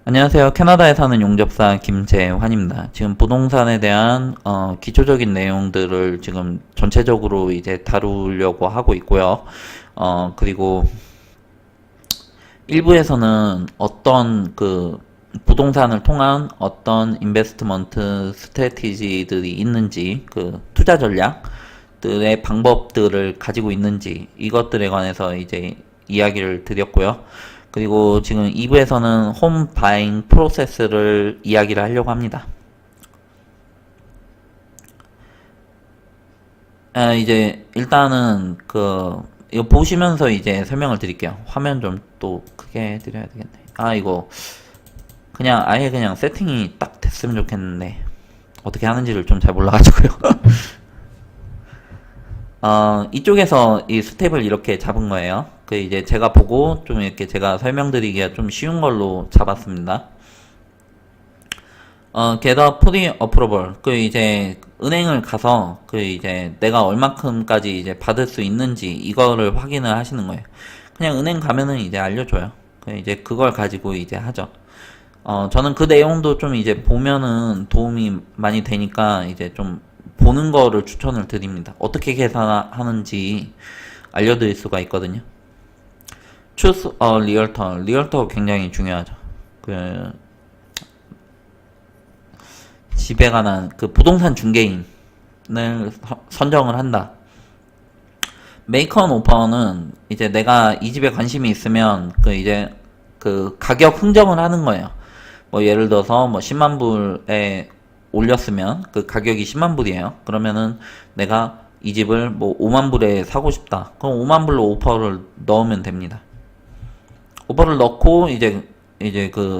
안녕하세요. 캐나다에 사는 용접사 김재환입니다. 지금 부동산에 대한 기초적인 내용들을 지금 전체적으로 이제 다루려고 하고 있고요. 그리고 일부에서는 어떤 부동산을 통한 어떤 인베스트먼트 스트래티지들이 있는지, 투자 전략들의 방법들을 가지고 있는지, 이것들에 관해서 이제 이야기를 드렸고요. 그리고 지금 2부에서는 홈 바잉 프로세스를 이야기를 하려고 합니다. 이제 일단은 이거 보시면서 이제 설명을 드릴게요. 화면 좀 또 크게 해드려야 되겠네. 이거 그냥 아예 그냥 세팅이 딱 됐으면 좋겠는데 어떻게 하는지를 좀 잘 몰라가지고요. 이쪽에서 이 스텝을 이렇게 잡은 거예요. 이제 제가 보고 좀 이렇게 제가 설명드리기가 좀 쉬운 걸로 잡았습니다. get a pre approval. 이제 은행을 가서 이제 내가 얼마큼까지 이제 받을 수 있는지 이거를 확인을 하시는 거예요. 그냥 은행 가면은 이제 알려줘요. 이제 그걸 가지고 이제 하죠. 저는 그 내용도 좀 이제 보면은 도움이 많이 되니까 이제 좀 보는 거를 추천을 드립니다. 어떻게 계산하는지 알려드릴 수가 있거든요. choose a realtor. 리얼터 굉장히 중요하죠. 집에 관한 부동산 중개인을 선정을 한다. make an offer는 이제 내가 이 집에 관심이 있으면 이제 가격 흥정을 하는 거예요. 뭐 예를 들어서 뭐 10만 불에 올렸으면 가격이 10만 불이에요. 그러면은 내가 이 집을 뭐 5만 불에 사고 싶다. 그럼 5만 불로 오퍼를 넣으면 됩니다. 오퍼를 넣고 이제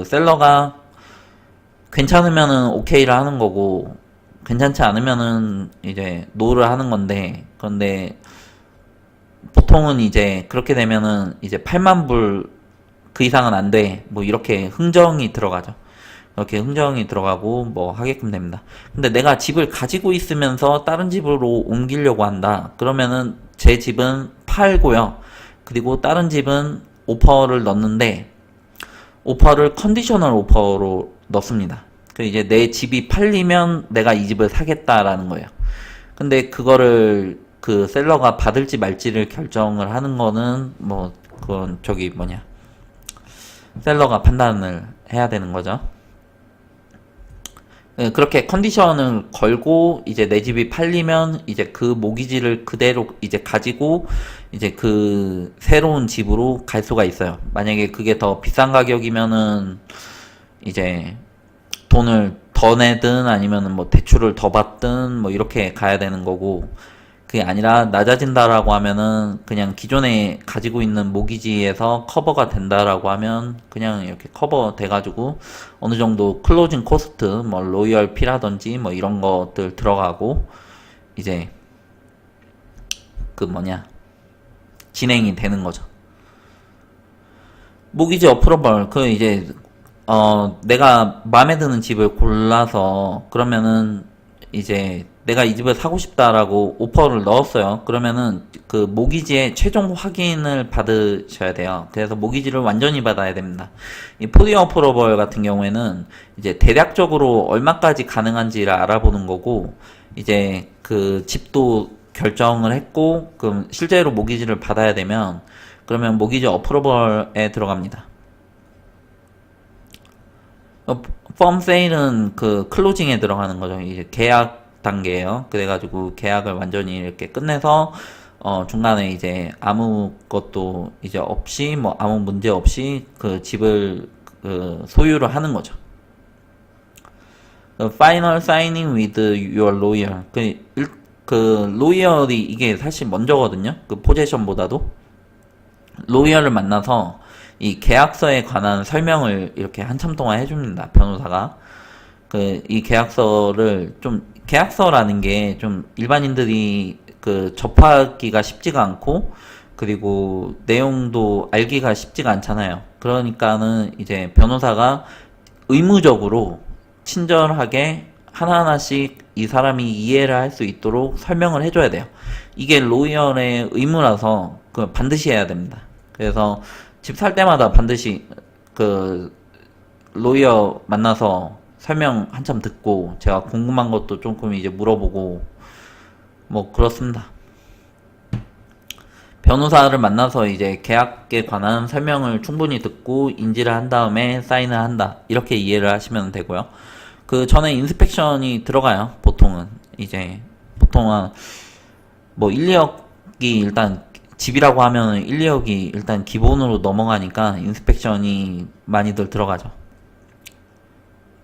셀러가 괜찮으면은 오케이를 하는 거고, 괜찮지 않으면은 이제 노를 하는 건데, 그런데 보통은 이제 그렇게 되면은 이제 8만 불 그 이상은 안 돼. 뭐 이렇게 흥정이 들어가죠. 이렇게 흥정이 들어가고 뭐 하게끔 됩니다. 근데 내가 집을 가지고 있으면서 다른 집으로 옮기려고 한다. 그러면은 제 집은 팔고요. 그리고 다른 집은 오퍼를 넣는데, 오퍼를 컨디셔널 오퍼로 넣습니다. 이제 내 집이 팔리면 내가 이 집을 사겠다라는 거예요. 근데 그거를 셀러가 받을지 말지를 결정을 하는 거는 그건 셀러가 판단을 해야 되는 거죠. 그렇게 컨디션을 걸고 이제 내 집이 팔리면 이제 그 모기지를 그대로 이제 가지고 이제 새로운 집으로 갈 수가 있어요. 만약에 그게 더 비싼 가격이면은 이제 돈을 더 내든 아니면은 뭐 대출을 더 받든 뭐 이렇게 가야 되는 거고, 그게 아니라 낮아진다라고 하면은 그냥 기존에 가지고 있는 모기지에서 커버가 된다라고 하면 그냥 이렇게 커버 돼가지고 어느 정도 클로징 코스트, 뭐 로이얼 피라든지 뭐 이런 것들 들어가고 이제 진행이 되는 거죠. 모기지 어프로벌, 이제 내가 마음에 드는 집을 골라서 그러면은 이제 내가 이 집을 사고 싶다라고 오퍼를 넣었어요. 그러면은 모기지의 최종 확인을 받으셔야 돼요. 그래서 모기지를 완전히 받아야 됩니다. 이 프리 어프로벌 같은 경우에는 이제 대략적으로 얼마까지 가능한지를 알아보는 거고, 이제 집도 결정을 했고 그럼 실제로 모기지를 받아야 되면 그러면 모기지 어프로벌에 들어갑니다. 펌 세일은 클로징에 들어가는 거죠. 이제 계약 단계예요. 그래가지고 계약을 완전히 이렇게 끝내서 중간에 이제 아무것도 이제 없이 뭐 아무 문제 없이 집을 소유를 하는 거죠. Final signing with your lawyer. 로이얼이 이게 사실 먼저거든요. 포제션보다도. 로이얼을 만나서 이 계약서에 관한 설명을 이렇게 한참 동안 해줍니다. 변호사가. 이 계약서를 계약서라는 게 좀 일반인들이 접하기가 쉽지가 않고, 그리고 내용도 알기가 쉽지가 않잖아요. 그러니까는 이제 변호사가 의무적으로 친절하게 하나하나씩 이 사람이 이해를 할 수 있도록 설명을 해줘야 돼요. 이게 로이얼의 의무라서 반드시 해야 됩니다. 그래서 집 살 때마다 반드시 로이어 만나서 설명 한참 듣고 제가 궁금한 것도 조금 이제 물어보고 뭐 그렇습니다. 변호사를 만나서 이제 계약에 관한 설명을 충분히 듣고 인지를 한 다음에 사인을 한다. 이렇게 이해를 하시면 되고요. 그 전에 인스펙션이 들어가요. 보통은 이제 보통은 뭐 1, 2억이 일단 집이라고 하면 1, 2억이 일단 기본으로 넘어가니까 인스펙션이 많이들 들어가죠.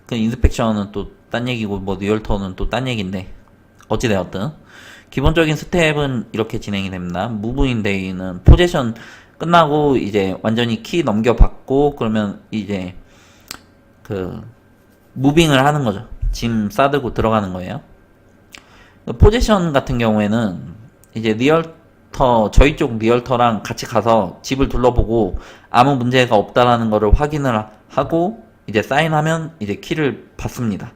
그 인스펙션은 또 딴 얘기고 뭐 리얼터는 또 딴 얘기인데 어찌되었든 기본적인 스텝은 이렇게 진행이 됩니다. 무브인 데이는 포제션 끝나고 이제 완전히 키 넘겨받고 그러면 이제 그 무빙을 하는 거죠. 짐 싸들고 들어가는 거예요. 포제션 같은 경우에는 이제 리얼터 저희 쪽 리얼터랑 같이 가서 집을 둘러보고 아무 문제가 없다라는 거를 확인을 하고 이제 사인하면 이제 키를 받습니다.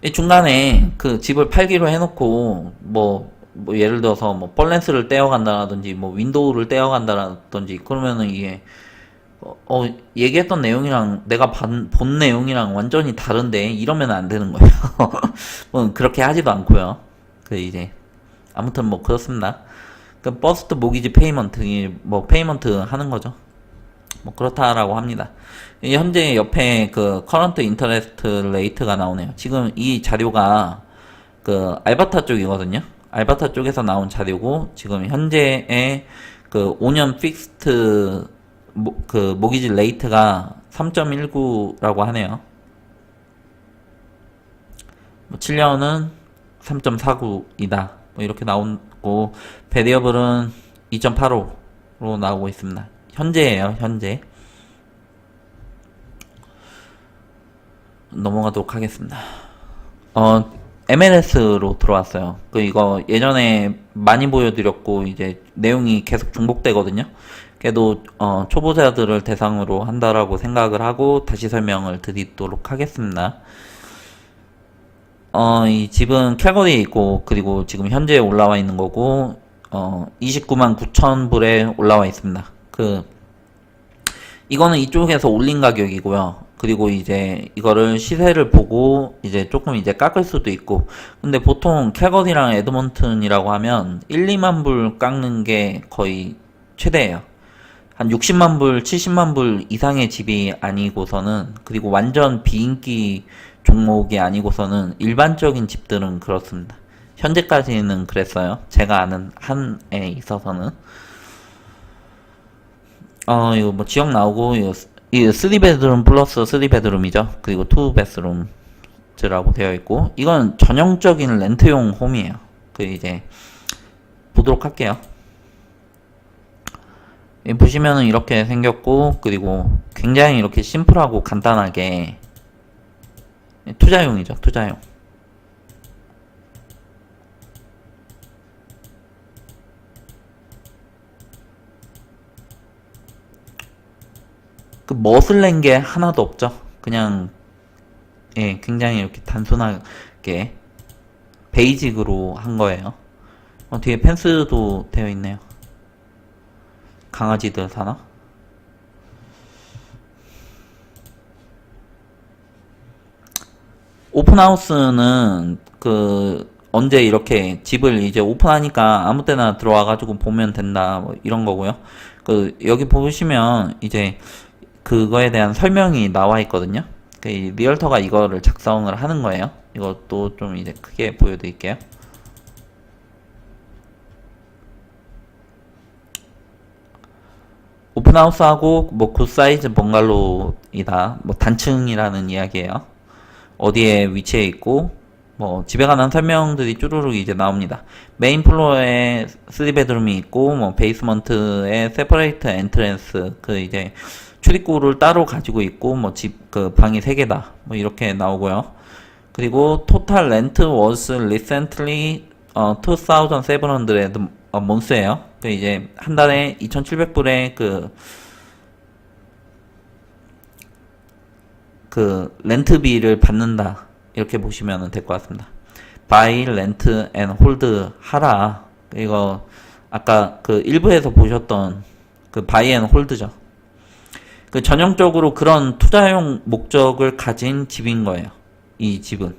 이 중간에 그 집을 팔기로 해놓고 뭐 예를 들어서 뭐 펄렌스를 떼어간다라든지 뭐 윈도우를 떼어간다라든지 그러면은 이게 얘기했던 내용이랑 내가 본 내용이랑 완전히 다른데 이러면 안 되는 거예요. 뭐 그렇게 하지도 않고요. 그 이제 아무튼 뭐 그렇습니다. 그 버스트 모기지 페이먼트 뭐 페이먼트 하는 거죠. 뭐 그렇다라고 합니다. 현재 옆에 그 커런트 인터레스트 레이트가 나오네요. 지금 이 자료가 그 알바타 쪽이거든요. 알바타 쪽에서 나온 자료고 지금 현재의 그 5년 픽스트 그 모기지 레이트가 3.19라고 하네요. 뭐 7년은 3.49이다. 뭐 이렇게 나오고 베리어블은 2.85로 나오고 있습니다. 현재예요, 현재. 넘어가도록 하겠습니다. MLS로 들어왔어요. 이거 예전에 많이 보여드렸고 이제 내용이 계속 중복되거든요. 그래도 초보자들을 대상으로 한다라고 생각을 하고 다시 설명을 드리도록 하겠습니다. 이 집은 캘거리에 있고 그리고 지금 현재 올라와 있는 거고 29만 9천 불에 올라와 있습니다. 이거는 이쪽에서 올린 가격이고요. 그리고 이제 이거를 시세를 보고 이제 조금 이제 깎을 수도 있고 근데 보통 캘거리랑 에드먼튼이라고 하면 1, 2만 불 깎는 게 거의 최대예요. 한 60만 불, 70만 불 이상의 집이 아니고서는 그리고 완전 비인기 종목이 아니고서는 일반적인 집들은 그렇습니다. 현재까지는 그랬어요. 제가 아는 한에 있어서는 이거 뭐 지역 나오고 이거 3베드룸 플러스 3베드룸이죠. 그리고 2베스룸즈라고 되어 있고 이건 전형적인 렌트용 홈이에요. 이제 보도록 할게요. 보시면은 이렇게 생겼고 그리고 굉장히 이렇게 심플하고 간단하게 투자용이죠. 투자용. 멋을 낸 게 하나도 없죠. 그냥 굉장히 이렇게 단순하게 베이직으로 한 거예요. 뒤에 펜스도 되어 있네요. 강아지들 사나? 오픈하우스는 언제 이렇게 집을 이제 오픈하니까 아무 때나 들어와가지고 보면 된다 뭐 이런 거고요. 여기 보시면 이제 그거에 대한 설명이 나와 있거든요. 이 리얼터가 이거를 작성을 하는 거예요. 이것도 좀 이제 크게 보여드릴게요. 오픈하우스하고 뭐 굿사이즈 번갈로이다. 뭐 단층이라는 이야기예요. 어디에 위치해 있고 뭐 집에 관한 설명들이 쭈루룩 이제 나옵니다. 메인 플로어에 3베드룸이 있고 뭐 베이스먼트에 세퍼레이트 엔트랜스 이제 출입구를 따로 가지고 있고 뭐 방이 3개다 뭐 이렇게 나오고요. 그리고 토탈 렌트 was recently 2,700 몬스예요. 이제 한 달에 2,700불에 렌트비를 받는다 이렇게 보시면 될 것 같습니다. buy, rent and hold 하라. 이거 아까 일부에서 보셨던 buy and hold죠. 그 전형적으로 그런 투자용 목적을 가진 집인 거예요. 이 집은.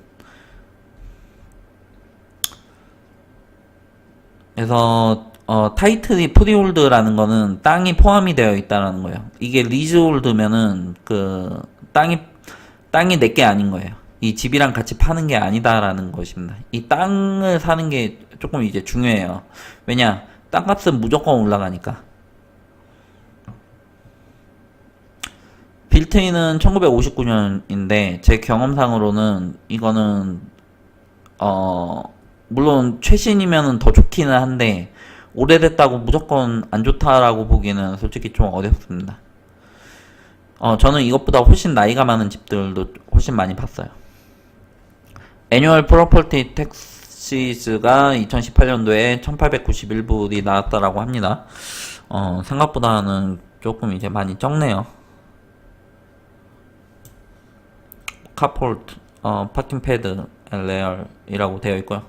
그래서 타이틀이 프리홀드라는 거는 땅이 포함이 되어 있다라는 거예요. 이게 리즈홀드면은 그 땅이 내게 아닌 거예요. 이 집이랑 같이 파는 게 아니다라는 것입니다. 이 땅을 사는 게 조금 이제 중요해요. 왜냐? 땅값은 무조건 올라가니까. 빌트인은 1959년인데 제 경험상으로는 이거는 물론 최신이면은 더 좋기는 한데 오래됐다고 무조건 안 좋다라고 보기는 솔직히 좀 어렵습니다. 저는 이것보다 훨씬 나이가 많은 집들도 훨씬 많이 봤어요. 애뉴얼 프로퍼티 텍시즈가 2018년도에 1891불이 나왔다라고 합니다. 생각보다는 조금 이제 많이 적네요. 카폴트, 파킹 패드, 레얼이라고 되어 있고요.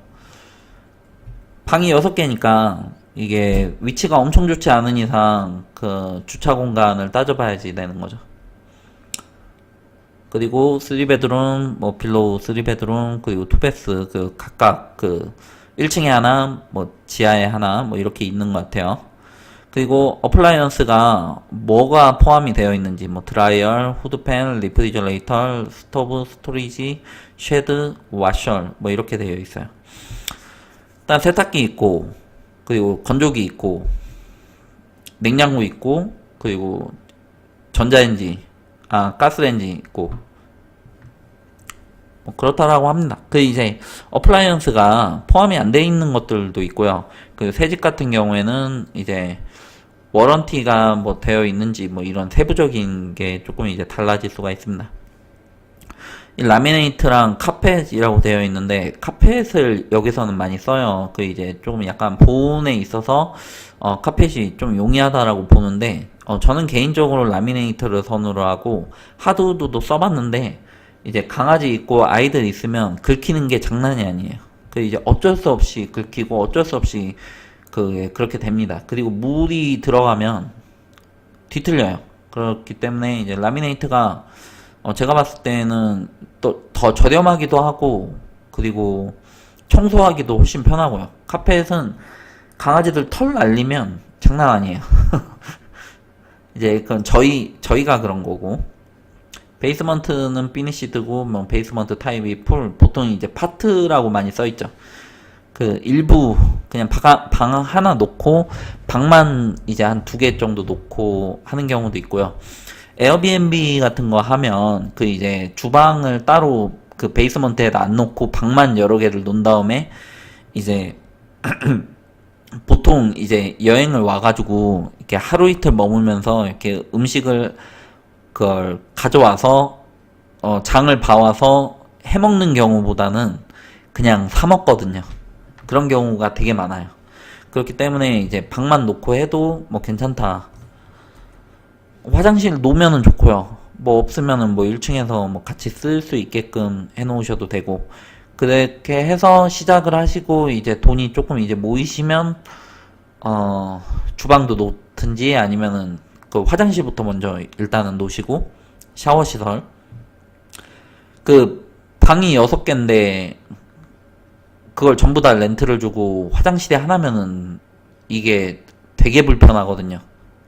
방이 6개니까 이게 위치가 엄청 좋지 않은 이상 그 주차 공간을 따져봐야지 되는 거죠. 그리고 3베드룸, 뭐 빌로우 3베드룸, 그리고 2베스 그 각각 그 1층에 하나, 뭐 지하에 하나, 뭐 이렇게 있는 것 같아요. 그리고 어플라이언스가 뭐가 포함이 되어 있는지 뭐 드라이얼, 후드팬, 리프리저레이터, 스토브, 스토리지, 쉐드, 와셔 뭐 이렇게 되어 있어요. 일단 세탁기 있고 그리고 건조기 있고 냉장고 있고 그리고 전자레인지 가스레인지 있고 뭐 그렇다라고 합니다. 그 이제 어플라이언스가 포함이 안 돼 있는 것들도 있고요. 그 새집 같은 경우에는 이제 워런티가 뭐 되어 있는지 뭐 이런 세부적인 게 조금 이제 달라질 수가 있습니다. 이 라미네이트랑 카펫이라고 되어 있는데 카펫을 여기서는 많이 써요. 그 이제 조금 약간 보온에 있어서 카펫이 좀 용이하다라고 보는데 저는 개인적으로 라미네이트를 선호를 하고 하드우드도 써봤는데 이제 강아지 있고 아이들 있으면 긁히는 게 장난이 아니에요. 그 이제 어쩔 수 없이 긁히고 어쩔 수 없이 그렇게 됩니다. 그리고 물이 들어가면 뒤틀려요. 그렇기 때문에 이제 라미네이트가 제가 봤을 때는 또 더 저렴하기도 하고 그리고 청소하기도 훨씬 편하고요. 카펫은 강아지들 털 날리면 장난 아니에요. 이제 그건 저희가 그런 거고 베이스먼트는 피니시드고 뭐 베이스먼트 타입이 풀 보통 이제 파트라고 많이 써 있죠. 그 일부 그냥 방 하나 놓고 방만 이제 한 2개 정도 놓고 하는 경우도 있고요. 에어비앤비 같은 거 하면 그 이제 주방을 따로 그 베이스먼트에다 안 놓고 방만 여러 개를 놓은 다음에 이제 보통 이제 여행을 와가지고 이렇게 하루 이틀 머물면서 이렇게 음식을 그걸 가져와서 장을 봐와서 해먹는 경우보다는 그냥 사 먹거든요. 그런 경우가 되게 많아요. 그렇기 때문에 이제 방만 놓고 해도 뭐 괜찮다. 화장실 놓으면은 좋고요. 뭐 없으면은 뭐 1층에서 뭐 같이 쓸 수 있게끔 해 놓으셔도 되고 그렇게 해서 시작을 하시고 이제 돈이 조금 이제 모이시면 주방도 놓든지 아니면은 그 화장실부터 먼저 일단은 놓으시고 샤워 시설 그 방이 6개인데 그걸 전부 다 렌트를 주고 화장실이 하나면은 이게 되게 불편하거든요.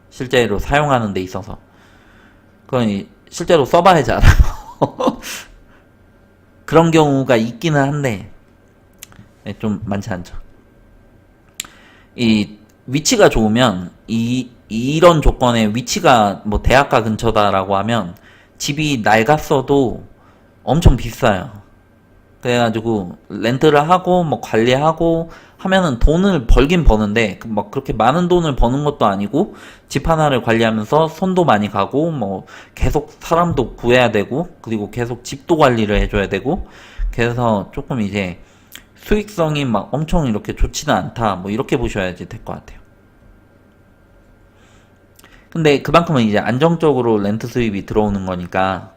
실제로 사용하는 데 있어서. 그건 실제로 써봐야지 알아요. 그런 경우가 있기는 한데 좀 많지 않죠. 이 위치가 좋으면 이런 조건에 위치가 뭐 대학가 근처다라고 하면 집이 낡았어도 엄청 비싸요. 그래가지고 렌트를 하고 뭐 관리하고 하면은 돈을 벌긴 버는데 막 그렇게 많은 돈을 버는 것도 아니고 집 하나를 관리하면서 손도 많이 가고 뭐 계속 사람도 구해야 되고 그리고 계속 집도 관리를 해줘야 되고 그래서 조금 이제 수익성이 막 엄청 이렇게 좋지는 않다 뭐 이렇게 보셔야지 될 것 같아요. 근데 그만큼은 이제 안정적으로 렌트 수입이 들어오는 거니까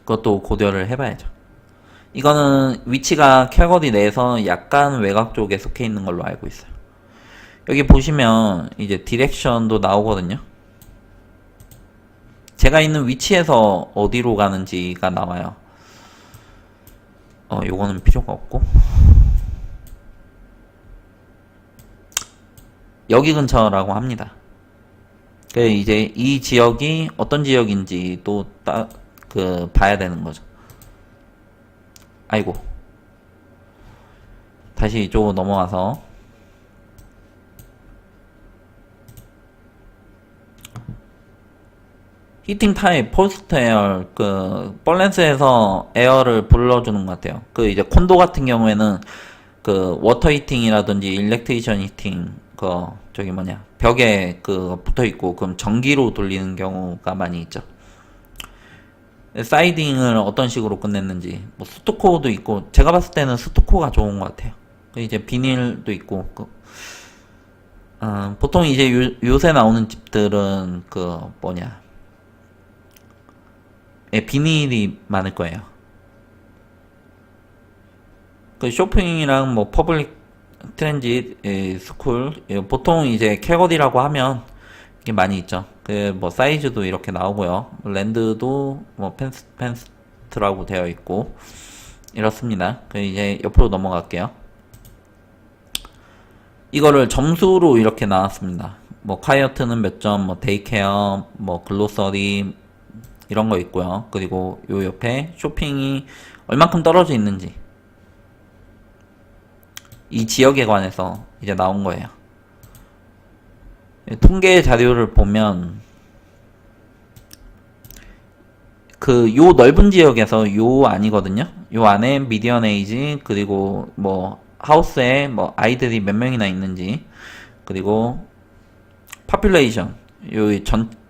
그것도 고려를 해봐야죠. 이거는 위치가 캘거리 내에서 약간 외곽 쪽에 속해 있는 걸로 알고 있어요. 여기 보시면 이제 디렉션도 나오거든요. 제가 있는 위치에서 어디로 가는지가 나와요. 요거는 필요가 없고. 여기 근처라고 합니다. 이제 이 지역이 어떤 지역인지 또 봐야 되는 거죠. 아이고. 다시 이쪽으로 넘어와서 히팅 타입 포스트 에어 벌렌스에서 에어를 불러주는 것 같아요. 이제 콘도 같은 경우에는 워터 히팅이라든지 일렉트리션 히팅 저기 뭐냐 벽에 붙어 있고 그럼 전기로 돌리는 경우가 많이 있죠. 사이딩을 어떤 식으로 끝냈는지 뭐 스투코도 있고 제가 봤을 때는 스투코가 좋은 것 같아요. 이제 비닐도 있고 보통 이제 요새 나오는 집들은 뭐냐 비닐이 많을 거예요. 쇼핑이랑 뭐 퍼블릭 트랜짓, 스쿨 보통 이제 캘거디라고 하면 이게 많이 있죠. 뭐 사이즈도 이렇게 나오고요. 랜드도 뭐 펜스트라고 되어 있고 이렇습니다. 이제 옆으로 넘어갈게요. 이거를 점수로 이렇게 나왔습니다. 뭐 콰이어트는 몇 점, 뭐 데이케어, 뭐 글로서리 이런 거 있고요. 그리고 요 옆에 쇼핑이 얼만큼 떨어져 있는지 이 지역에 관해서 이제 나온 거예요. 통계 자료를 보면 요 넓은 지역에서 요 아니거든요. 요 안에 미디언 에이지 그리고 뭐 하우스에 뭐 아이들이 몇 명이나 있는지 그리고 파퓰레이션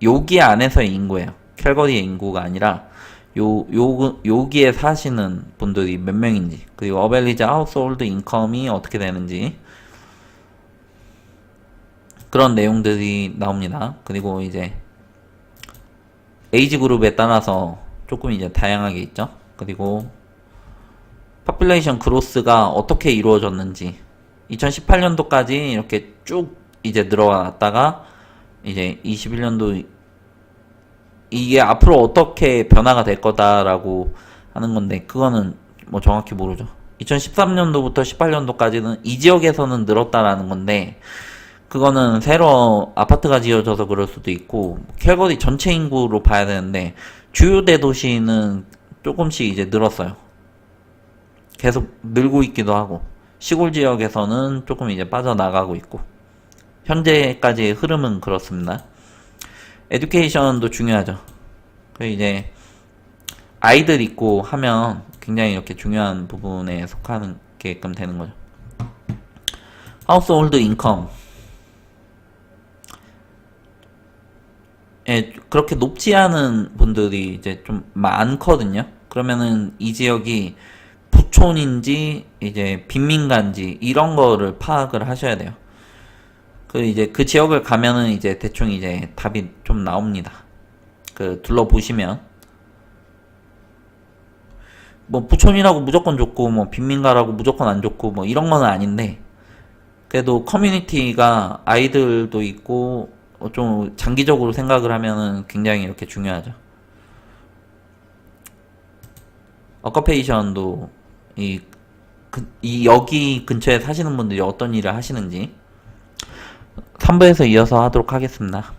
여기 안에서의 인구예요. 캘거리의 인구가 아니라 여기에 사시는 분들이 몇 명인지 그리고 어벨리지 하우스홀드 인컴이 어떻게 되는지 그런 내용들이 나옵니다. 그리고 이제 에이지 그룹에 따라서 조금 이제 다양하게 있죠. 그리고 파퓰레이션 그로스가 어떻게 이루어졌는지 2018년도까지 이렇게 쭉 이제 늘어났다가 이제 21년도 이게 앞으로 어떻게 변화가 될 거다라고 하는 건데 그거는 뭐 정확히 모르죠. 2013년도부터 18년도까지는 이 지역에서는 늘었다라는 건데 그거는 새로 아파트가 지어져서 그럴 수도 있고 캘거리 전체 인구로 봐야 되는데 주요 대도시는 조금씩 이제 늘었어요. 계속 늘고 있기도 하고 시골 지역에서는 조금 이제 빠져나가고 있고 현재까지의 흐름은 그렇습니다. 에듀케이션도 중요하죠. 이제 아이들 있고 하면 굉장히 이렇게 중요한 부분에 속하게끔 되는 거죠. 하우스홀드 인컴 그렇게 높지 않은 분들이 이제 좀 많거든요. 그러면은 이 지역이 부촌인지 이제 빈민가인지 이런 거를 파악을 하셔야 돼요. 이제 그 지역을 가면은 이제 대충 이제 답이 좀 나옵니다. 둘러보시면 뭐 부촌이라고 무조건 좋고 뭐 빈민가라고 무조건 안 좋고 뭐 이런 거는 아닌데 그래도 커뮤니티가 아이들도 있고 좀 장기적으로 생각을 하면은 굉장히 이렇게 중요하죠. 어커페이션도 여기 근처에 사시는 분들이 어떤 일을 하시는지 3부에서 이어서 하도록 하겠습니다.